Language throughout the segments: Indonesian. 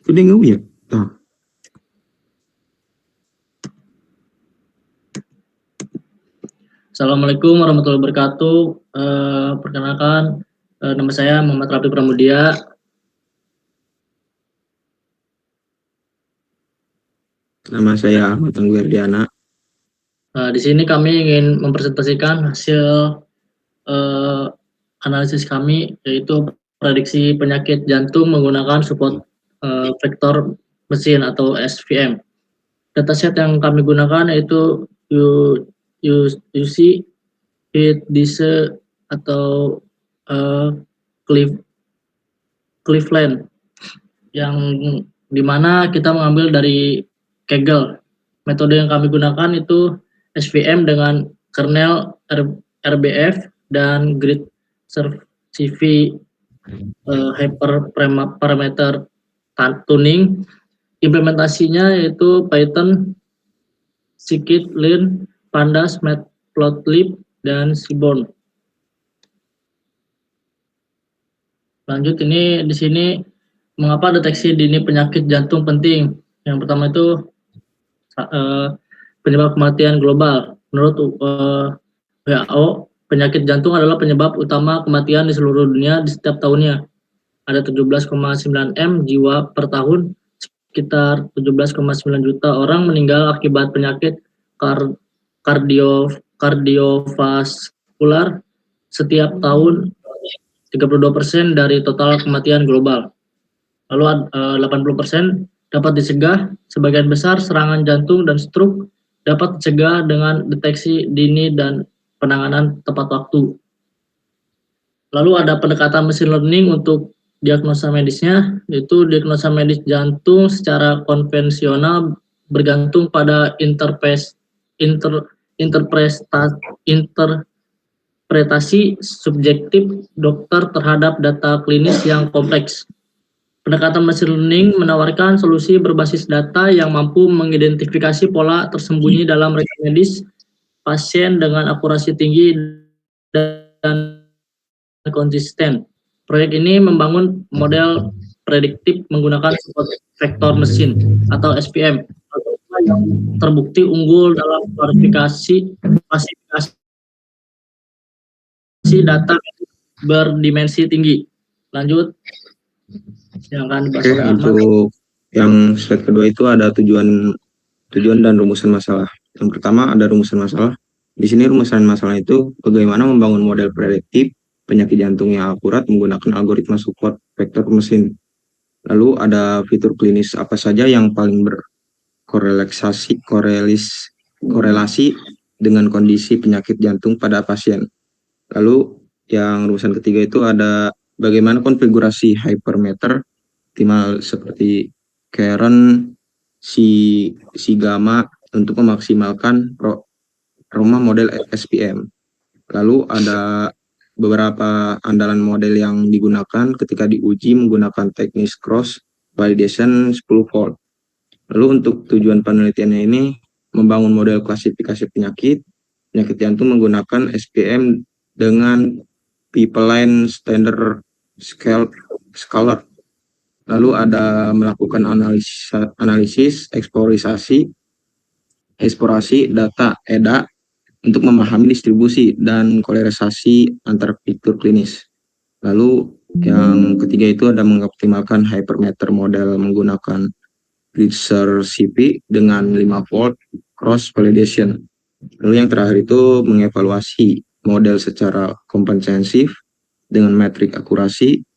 Udah nggak ya? Nah, Assalamualaikum warahmatullahi wabarakatuh. Perkenalkan, nama saya Muhammad Rafi Pramudia. nama saya Ahmad Tangguh Erdiana. Di sini kami ingin mempresentasikan hasil analisis kami, yaitu prediksi penyakit jantung menggunakan support vektor mesin atau SVM. Dataset yang kami gunakan yaitu UC, HEAT, DISE, atau Cleveland, yang dimana kita mengambil dari Kaggle. Metode yang kami gunakan itu SVM dengan kernel RBF dan grid CV hyperparameter tuning. Implementasinya yaitu Python, scikit-learn, pandas, matplotlib, dan seaborn. Lanjut, ini di sini mengapa deteksi dini penyakit jantung penting. Yang pertama itu penyebab kematian global. Menurut WHO, penyakit jantung adalah penyebab utama kematian di seluruh dunia di setiap tahunnya. Ada 17,9 M jiwa per tahun, sekitar 17,9 juta orang meninggal akibat penyakit kardiovaskular setiap tahun, 32% dari total kematian global. Lalu 80% dapat dicegah. Sebagian besar serangan jantung dan stroke dapat dicegah dengan deteksi dini dan penanganan tepat waktu. Lalu ada pendekatan machine learning untuk diagnosa medisnya, yaitu diagnosa medis jantung secara konvensional bergantung pada interpretasi subjektif dokter terhadap data klinis yang kompleks. Pendekatan machine learning menawarkan solusi berbasis data yang mampu mengidentifikasi pola tersembunyi dalam rekam medis pasien dengan akurasi tinggi dan konsisten. Proyek ini membangun model prediktif menggunakan support vector mesin atau SVM yang terbukti unggul dalam klasifikasi data berdimensi tinggi. Lanjut. Oke, untuk yang slide kedua itu ada tujuan dan rumusan masalah. Yang pertama ada rumusan masalah. Di sini rumusan masalah itu bagaimana membangun model prediktif penyakit jantung yang akurat menggunakan algoritma support vektor mesin. Lalu ada fitur klinis apa saja yang paling berkorelasi dengan kondisi penyakit jantung pada pasien. Lalu yang rumusan ketiga itu ada bagaimana konfigurasi hypermeter optimal seperti Karen, Sigma untuk memaksimalkan rumah model SPM. Lalu ada beberapa andalan model yang digunakan ketika diuji menggunakan teknis cross validation 10 volt. Lalu untuk tujuan penelitiannya ini membangun model klasifikasi penyakit jantung menggunakan SPM dengan Pipeline Standard Scalar. Lalu ada melakukan analisis eksplorasi data EDA untuk memahami distribusi dan kolerasi antar fitur klinis. Lalu yang ketiga itu ada mengoptimalkan hypermeter model menggunakan Gridser CV dengan 5 volt cross validation. Lalu yang terakhir itu mengevaluasi model secara komprehensif dengan metrik akurasi,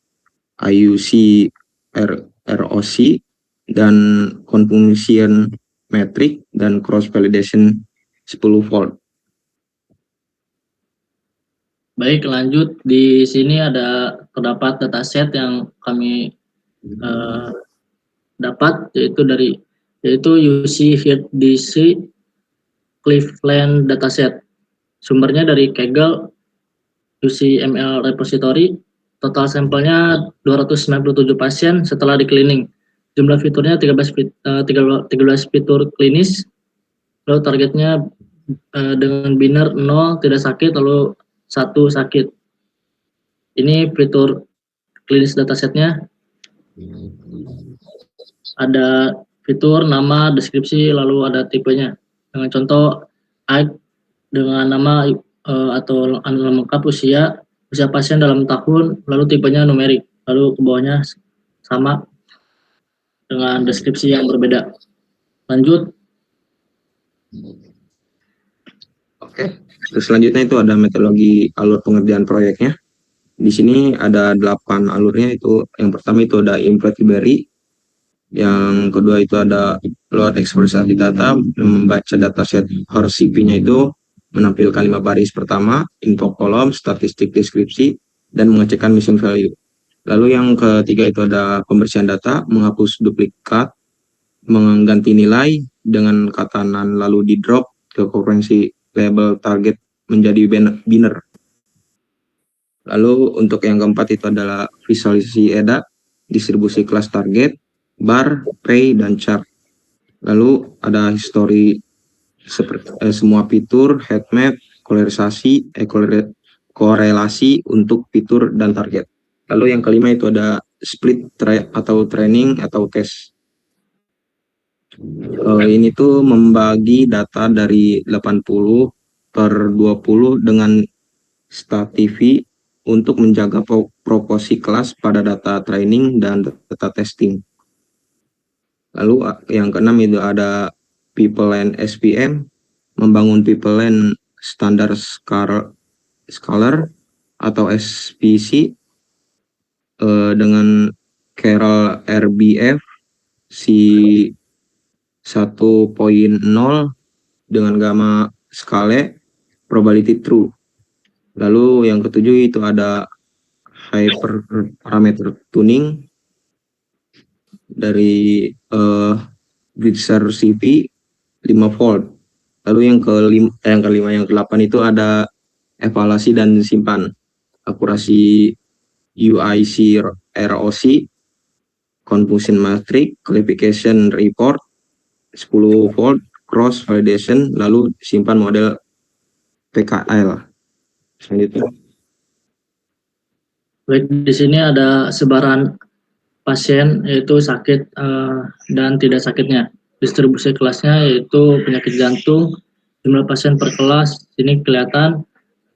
IUC, ROC, dan confusion metrik dan cross validation 10 volt. Baik, lanjut. Di sini terdapat dataset yang kami dapat, yaitu UC HEAT DC Cleveland dataset. Sumbernya dari Kaggle UCML repository. Total sampelnya 297 pasien setelah di cleaning. Jumlah fiturnya 13 fitur klinis. Lalu targetnya dengan biner 0 tidak sakit, lalu 1 sakit. Ini fitur klinis datasetnya. ada fitur, nama, deskripsi, lalu ada tipenya. Dengan contoh AIK dengan nama atau nama lengkap usia pasien dalam tahun, lalu tipenya numerik, lalu ke bawahnya sama dengan deskripsi yang berbeda. Lanjut. Oke. Terus selanjutnya itu ada metodologi alur pengerjaan proyeknya. Di sini ada 8 alurnya. Itu yang pertama itu ada import library, yang kedua itu ada load eksploitasi data, membaca dataset HRCP-nya itu menampilkan 5 baris pertama, info kolom, statistik deskripsi, dan mengecekkan mission value. Lalu yang ketiga itu ada pembersihan data, menghapus duplikat, mengganti nilai dengan kata none, lalu di drop ke koherensi label target menjadi binner. Lalu untuk yang keempat itu adalah visualisasi EDA, distribusi kelas target, bar, pay, dan chart. Lalu ada history semua fitur, heat map, korelasi untuk fitur dan target. Lalu yang kelima itu ada split atau training atau test. Ini tuh membagi data dari 80/20 dengan StatTV untuk menjaga proporsi kelas pada data training dan data testing. Lalu yang keenam itu ada pipeline SPM, membangun pipeline standar scalar atau SPC dengan Keral RBF si 1.0 dengan gamma skala probability true. Lalu yang ketujuh itu ada hyperparameter tuning dari Blitzer CV 5 volt. Lalu yang ke-8 itu ada evaluasi dan simpan, akurasi UIC ROC, confusion matrix, qualification report 10 volt, cross validation, lalu simpan model PKL. Selanjutnya. Baik, di sini ada sebaran pasien yaitu sakit dan tidak sakitnya. Distribusi kelasnya yaitu penyakit jantung, jumlah pasien per kelas sini kelihatan.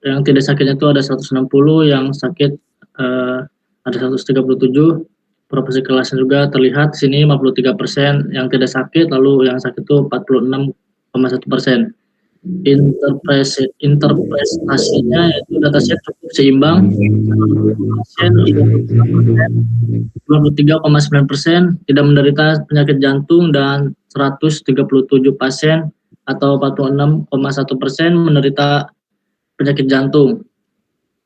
Yang tidak sakitnya itu ada 160, yang sakit ada 137. Proporsi kelasnya juga terlihat sini 53%, yang tidak sakit, lalu yang sakit itu 46,1%. Interpretasinya yaitu dataset cukup seimbang. Pasien 23,9% tidak menderita penyakit jantung dan 137 pasien atau 46,1% menderita penyakit jantung.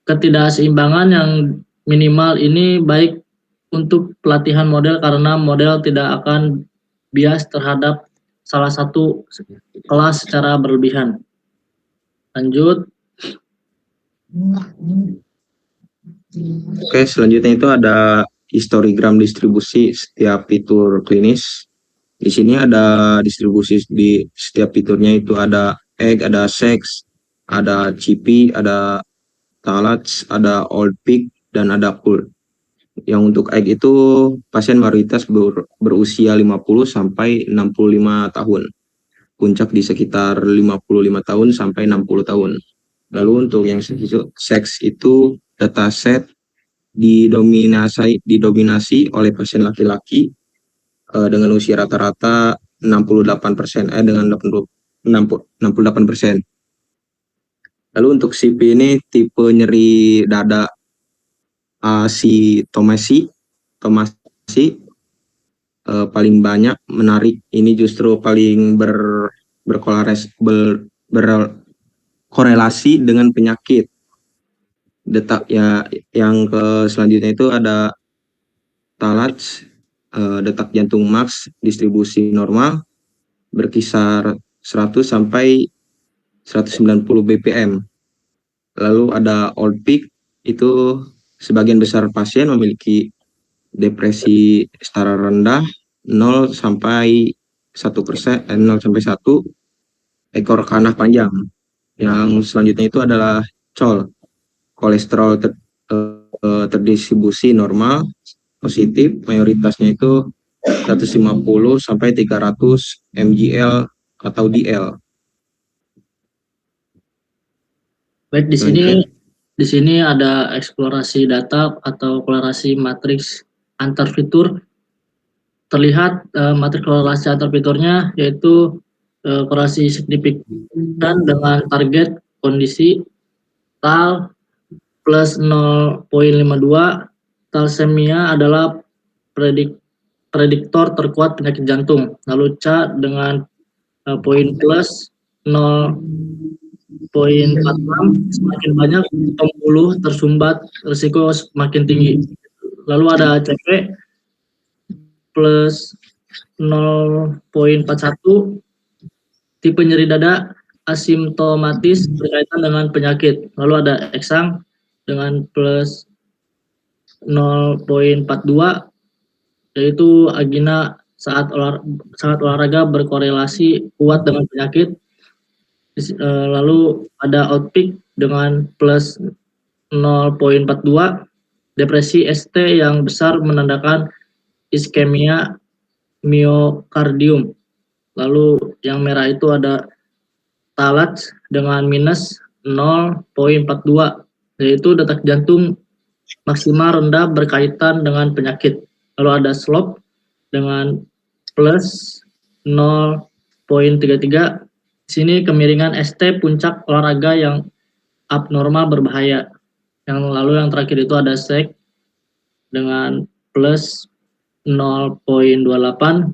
Ketidakseimbangan yang minimal ini baik untuk pelatihan model karena model tidak akan bias terhadap salah satu kelas secara berlebihan. Lanjut. Oke, selanjutnya itu ada histogram distribusi setiap fitur klinis. Di sini ada distribusi di setiap fiturnya, itu ada egg, ada sex, ada CP, ada talats, ada old peak, dan ada cool. Yang untuk egg itu pasien mayoritas berusia 50 sampai 65 tahun. Puncak di sekitar 55 tahun sampai 60 tahun. Lalu untuk yang seks itu dataset didominasi oleh pasien laki-laki dengan usia rata-rata 68%, dengan 68%. Lalu untuk CP ini tipe nyeri dada asitomasi paling banyak menarik, ini justru paling berkorelasi dengan penyakit. Detak ya, yang ke selanjutnya itu ada talats, detak jantung max distribusi normal berkisar 100 sampai 190 bpm. Lalu ada old peak, itu sebagian besar pasien memiliki depresi setara rendah 0 sampai 1%, 0 sampai 1 ekor kanah panjang. Yang selanjutnya itu adalah COL, kolesterol terdistribusi normal positif, mayoritasnya itu 150 sampai 300 mgl atau DL. Baik, di sini ada eksplorasi data atau korelasi matriks antar fitur. Terlihat matriks korelasi antar fiturnya yaitu korelasi signifikan dengan target kondisi tal plus 0,52. Thalassemia adalah prediktor terkuat penyakit jantung. Lalu C dengan poin plus 0,46, semakin banyak pembuluh tersumbat, risiko semakin tinggi. Lalu ada CP plus 0,41, tipe nyeri dada asimptomatis berkaitan dengan penyakit. Lalu ada eksang dengan plus 0,42, yaitu angina saat olahraga berkorelasi kuat dengan penyakit. Lalu ada outpeak dengan plus 0,42, depresi ST yang besar menandakan iskemia miokardium. Lalu yang merah itu ada talat dengan minus 0,42, yaitu detak jantung maksimal rendah berkaitan dengan penyakit. Lalu ada slope dengan plus 0,33. Di sini kemiringan ST puncak olahraga yang abnormal berbahaya. Yang terakhir itu ada SEC dengan plus 0,28,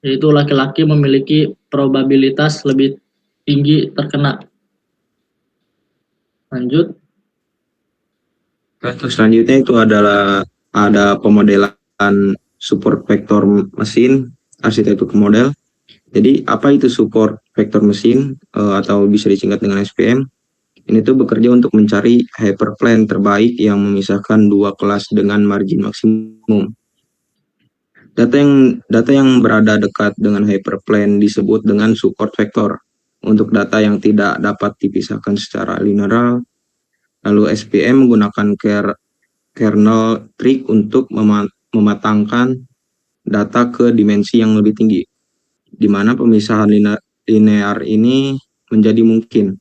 yaitu laki-laki memiliki probabilitas lebih tinggi terkena. Lanjut. Terus selanjutnya itu adalah ada pemodelan support vektor mesin, arsitektur model. Jadi apa itu support vektor mesin atau bisa disingkat dengan SVM? Ini tuh bekerja untuk mencari hyperplane terbaik yang memisahkan dua kelas dengan margin maksimum. Data yang berada dekat dengan hyperplane disebut dengan support vektor. Untuk data yang tidak dapat dipisahkan secara linear, lalu SVM menggunakan kernel trik untuk mematangkan data ke dimensi yang lebih tinggi, di mana pemisahan linear ini menjadi mungkin.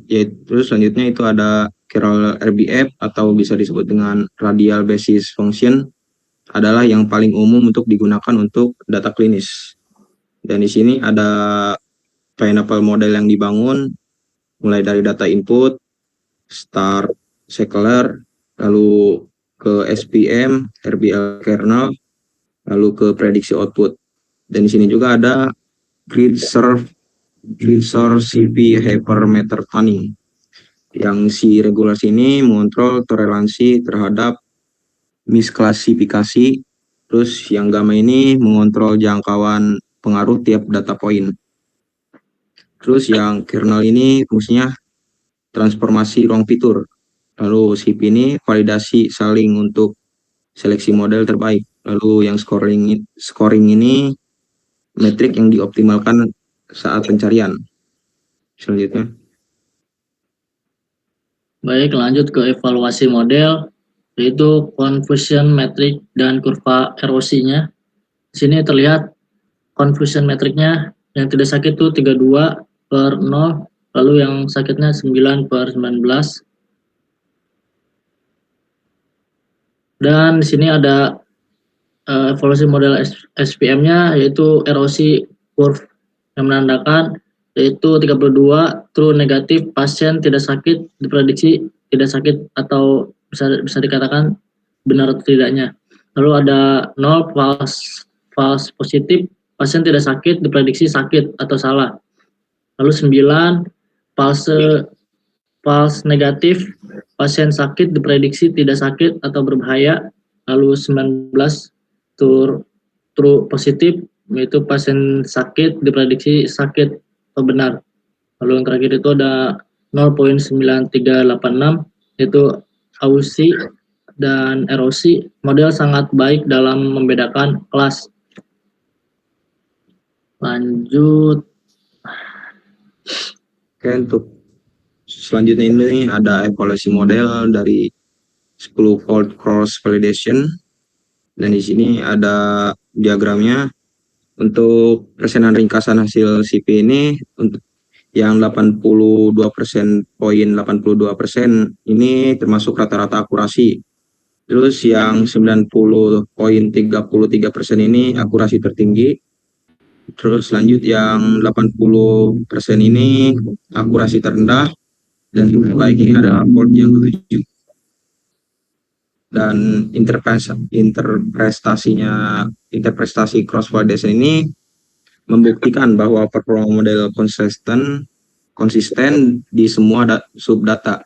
Yaitu selanjutnya itu ada kernel RBF atau bisa disebut dengan radial basis function, adalah yang paling umum untuk digunakan untuk data klinis. Dan di sini ada pineapple model yang dibangun mulai dari data input, start secular, lalu ke SPM, RBL kernel, lalu ke prediksi output. Dan di sini juga ada grid source CP hypermeter tuning, yang si regulasi ini mengontrol toleransi terhadap misklasifikasi. Terus yang gamma ini mengontrol jangkauan pengaruh tiap data point. Terus yang kernel ini fungsinya transformasi ruang fitur. Lalu CP ini validasi saling untuk seleksi model terbaik. Lalu yang scoring ini metrik yang dioptimalkan saat pencarian. Selanjutnya. Baik, lanjut ke evaluasi model, yaitu confusion metric dan kurva erosinya. Di sini terlihat confusion metriknya yang tidak sakit itu 32/0, lalu yang sakitnya 9/19. Dan di sini ada evaluasi model SPM-nya, yaitu erosi curve yang menandakan yaitu 32 true negatif, pasien tidak sakit, diprediksi tidak sakit atau bisa dikatakan benar atau tidaknya. Lalu ada 0 false positif, pasien tidak sakit, diprediksi sakit atau salah. Lalu 9 false negatif, pasien sakit, diprediksi tidak sakit atau berbahaya. Lalu 19 true positif, yaitu pasien sakit, diprediksi sakit atau benar. Lalu yang terakhir itu ada 0,9386, yaitu ausi dan erosi. Model sangat baik dalam membedakan kelas. Lanjut. Oke, untuk selanjutnya ini ada evaluasi model dari 10 fold cross validation. Dan di sini ada diagramnya untuk persenan ringkasan hasil CP ini untuk yang 82% ini termasuk rata-rata akurasi. Terus yang 90,33% ini akurasi tertinggi. Terus lanjut yang 80% ini akurasi terendah, dan terbaik ini ada port yang 7. Dan interpretasi cross validation ini membuktikan bahwa performa model konsisten di semua subdata.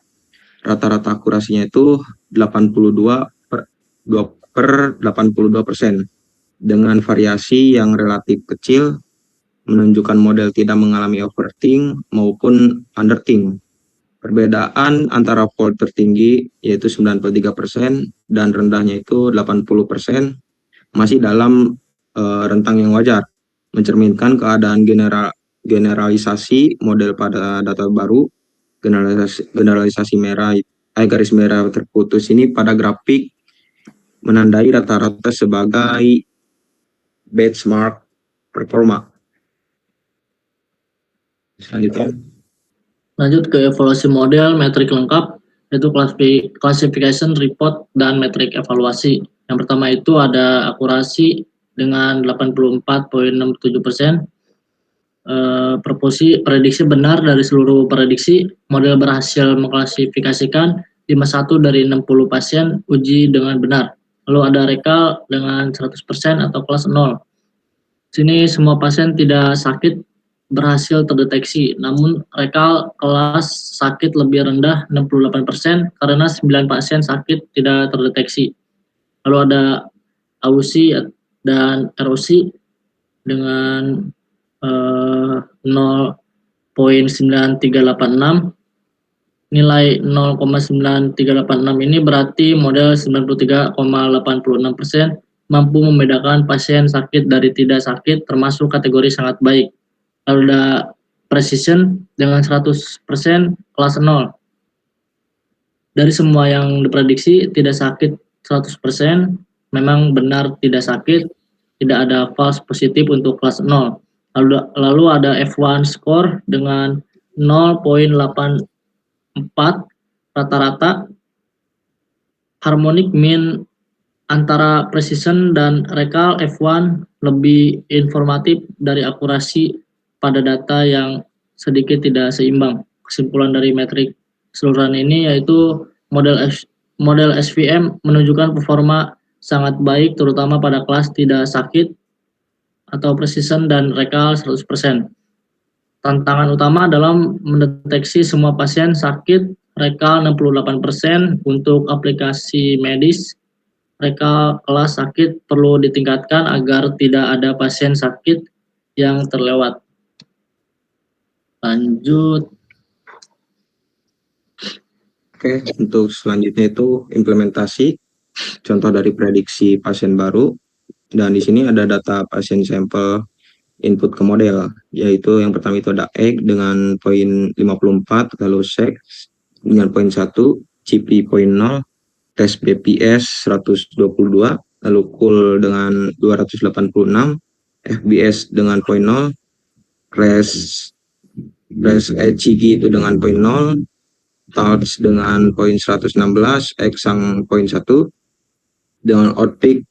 Rata-rata akurasinya itu 82% dengan variasi yang relatif kecil, menunjukkan model tidak mengalami overthink maupun underthink. Perbedaan antara fault tertinggi yaitu 93% dan rendahnya itu 80% masih dalam rentang yang wajar, mencerminkan keadaan generalisasi model pada data baru. Generalisasi garis merah terputus ini pada grafik menandai rata-rata sebagai benchmark performa. Selanjutnya. Lanjut ke evaluasi model, metrik lengkap, yaitu classification, report, dan metrik evaluasi. Yang pertama itu ada akurasi dengan 84,67%, prediksi benar dari seluruh prediksi, model berhasil mengklasifikasikan 51 dari 60 pasien uji dengan benar. Lalu ada rekal dengan 100% atau kelas 0. Sini semua pasien tidak sakit berhasil terdeteksi, namun rekal kelas sakit lebih rendah 68% karena 9 pasien sakit tidak terdeteksi. Lalu ada AUSI dan ROC dengan 0,9386. Nilai 0,9386 ini berarti model 93,86% mampu membedakan pasien sakit dari tidak sakit, termasuk kategori sangat baik. Lalu ada precision dengan 100% kelas 0. Dari semua yang diprediksi tidak sakit 100%, memang benar tidak sakit, tidak ada false positif untuk kelas 0. Lalu ada F1 score dengan 0,84 rata-rata. Harmonic mean antara precision dan rekal F1 lebih informatif dari akurasi pada data yang sedikit tidak seimbang. Kesimpulan dari metrik keseluruhan ini yaitu model SVM menunjukkan performa sangat baik terutama pada kelas tidak sakit atau precision dan rekal 100%. Tantangan utama dalam mendeteksi semua pasien sakit, rekal 68%. Untuk aplikasi medis, rekal kelas sakit perlu ditingkatkan agar tidak ada pasien sakit yang terlewat. Lanjut. Oke, untuk selanjutnya itu implementasi contoh dari prediksi pasien baru, dan di sini ada data pasien sampel input ke model, yaitu yang pertama itu ada egg dengan poin 54, lalu sex dengan poin 1, CP poin 0, tes BPS 122, lalu cool dengan 286, FBS dengan poin 0, res HCG itu dengan poin 0, touch dengan poin 116, exang poin 1, dengan outpick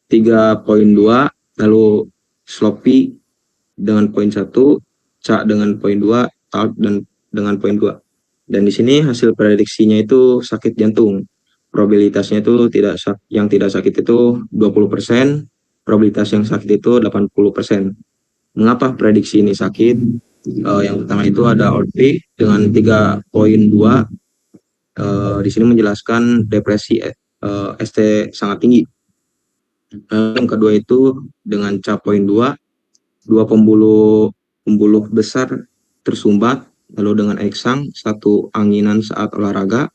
3,2, lalu sloppy dengan poin 1, cak dengan poin 2, touch dan dengan poin 2. Dan di sini hasil prediksinya itu sakit jantung. Probabilitasnya itu yang tidak sakit itu 20%, probabilitas yang sakit itu 80%. Mengapa prediksi ini sakit? Yang pertama itu ada outpick dengan 3,2. Di sini menjelaskan depresi ST sangat tinggi. Yang kedua itu dengan cap poin 2, dua pembuluh besar tersumbat, lalu dengan eksang, satu anginan saat olahraga,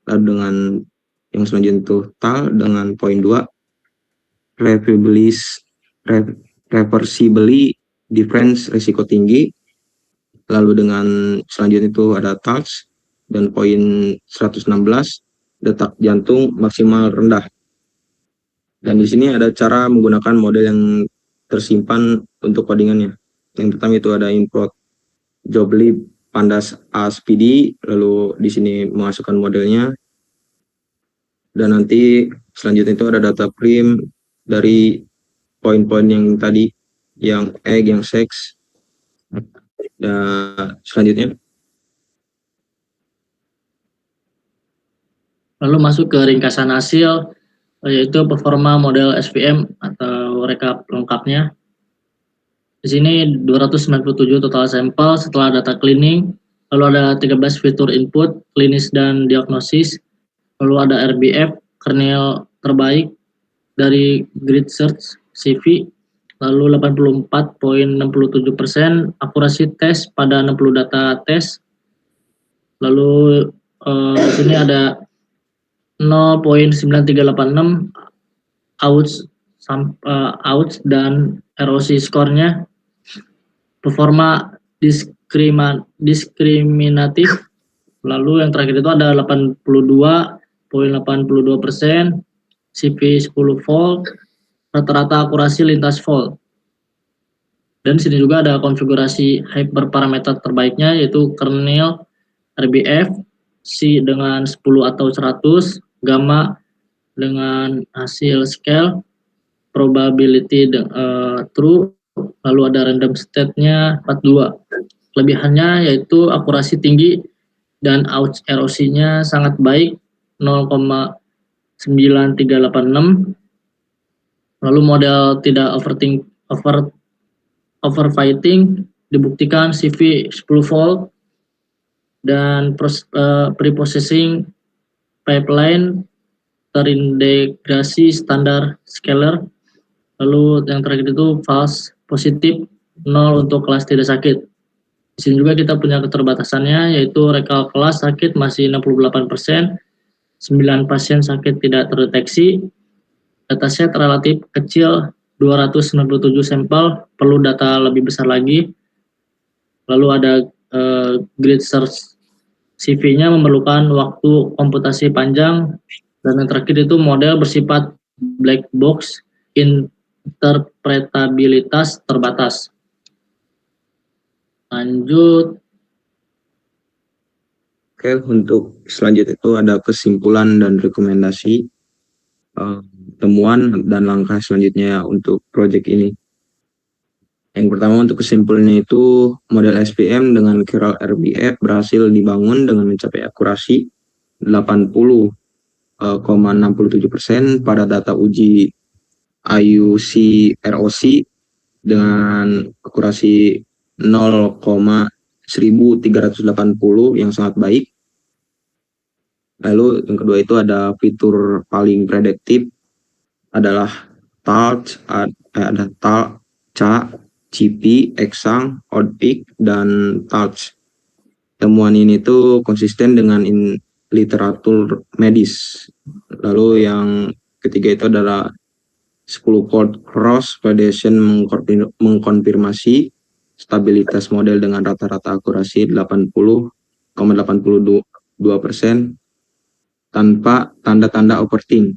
lalu dengan yang selanjutnya itu TAL dengan poin 2, reversibly difference risiko tinggi, lalu dengan selanjutnya itu ada touch dan poin 116, detak jantung maksimal rendah. Dan di sini ada cara menggunakan model yang tersimpan untuk codingannya. Yang pertama itu ada import Jobly Pandas ASPD, lalu di sini memasukkan modelnya, dan nanti selanjutnya itu ada data frame dari poin-poin yang tadi, yang egg, yang sex, dan selanjutnya. Lalu masuk ke ringkasan hasil, yaitu performa model SVM atau rekap lengkapnya. Di sini 297 total sampel setelah data cleaning, lalu ada 13 fitur input, klinis dan diagnosis, lalu ada RBF, kernel terbaik dari Grid Search CV, lalu 84,67% akurasi tes pada 60 data tes, lalu di sini ada 0,9386 outs dan ROC skornya, performa diskriminatif. Lalu yang terakhir itu ada 82,82%, CV 10 volt, rata-rata akurasi lintas volt. Dan sini juga ada konfigurasi hyperparameter terbaiknya, yaitu kernel RBF, C dengan 10 atau 100, gamma dengan hasil scale, probability true, lalu ada random state-nya 42. Kelebihannya yaitu akurasi tinggi dan ROC-nya sangat baik, 0,9386. Lalu model tidak overfitting, dibuktikan CV 10 volt, dan preprocessing pipeline terintegrasi standar scalar. Lalu yang terakhir itu false positif, 0 untuk kelas tidak sakit. Di sini juga kita punya keterbatasannya, yaitu rekal kelas sakit masih 68%, 9 pasien sakit tidak terdeteksi, dataset relatif kecil 297 sampel, perlu data lebih besar lagi. Lalu ada grid search CV-nya memerlukan waktu komputasi panjang, dan yang terakhir itu model bersifat black box, interpretabilitas terbatas. Lanjut. Oke, untuk selanjutnya itu ada kesimpulan dan rekomendasi, temuan dan langkah selanjutnya untuk proyek ini. Yang pertama, untuk kesimpulannya itu model SPM dengan kernel RBF berhasil dibangun dengan mencapai akurasi 80,67% pada data uji IUC ROC dengan akurasi 0,1380 yang sangat baik. Lalu yang kedua itu ada fitur paling prediktif adalah touch, ada touch, CP, Exang, Outpeak, dan touch. Temuan ini tuh konsisten dengan literatur medis. Lalu yang ketiga itu adalah 10 port cross validation mengkonfirmasi stabilitas model dengan rata-rata akurasi 80,82% tanpa tanda-tanda overthink.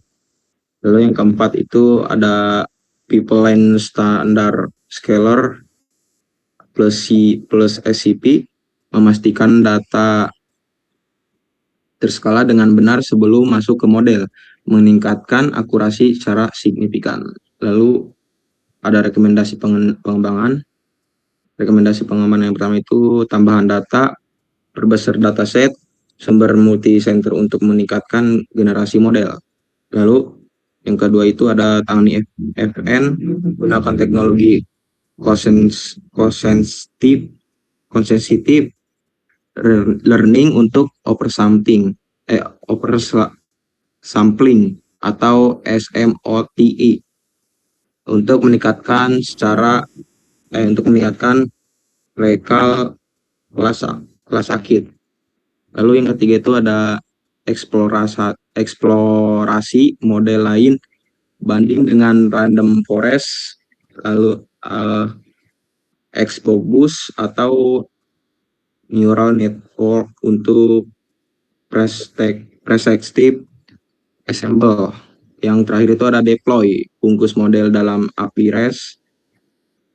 Lalu yang keempat itu ada pipeline standar scalar plus SCP, memastikan data terskala dengan benar sebelum masuk ke model, meningkatkan akurasi secara signifikan. Lalu ada rekomendasi pengembangan. Rekomendasi pengembangan yang pertama itu tambahan data, perbesar dataset, sumber multi center untuk meningkatkan generasi model. Lalu yang kedua itu ada tangani FN, gunakan teknologi consensitive learning untuk oversampling atau SMOTE untuk meningkatkan rekal kelas akid. Lalu yang ketiga itu ada eksplorasi model lain banding dengan random forest, lalu XGBoost atau neural network untuk predictive ensemble. Yang terakhir itu ada deploy, bungkus model dalam API REST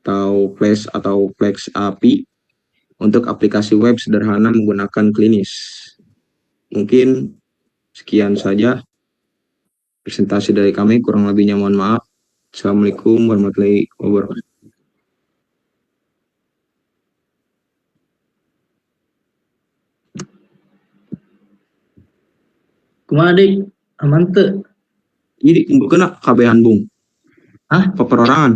atau Flex API untuk aplikasi web sederhana menggunakan klinis. Mungkin sekian saja presentasi dari kami, kurang lebihnya mohon maaf. Assalamualaikum warahmatullahi wabarakatuh. Kumaha dik? Aman teu? Jadi kena kabehan bung. Hah? Peperorangan.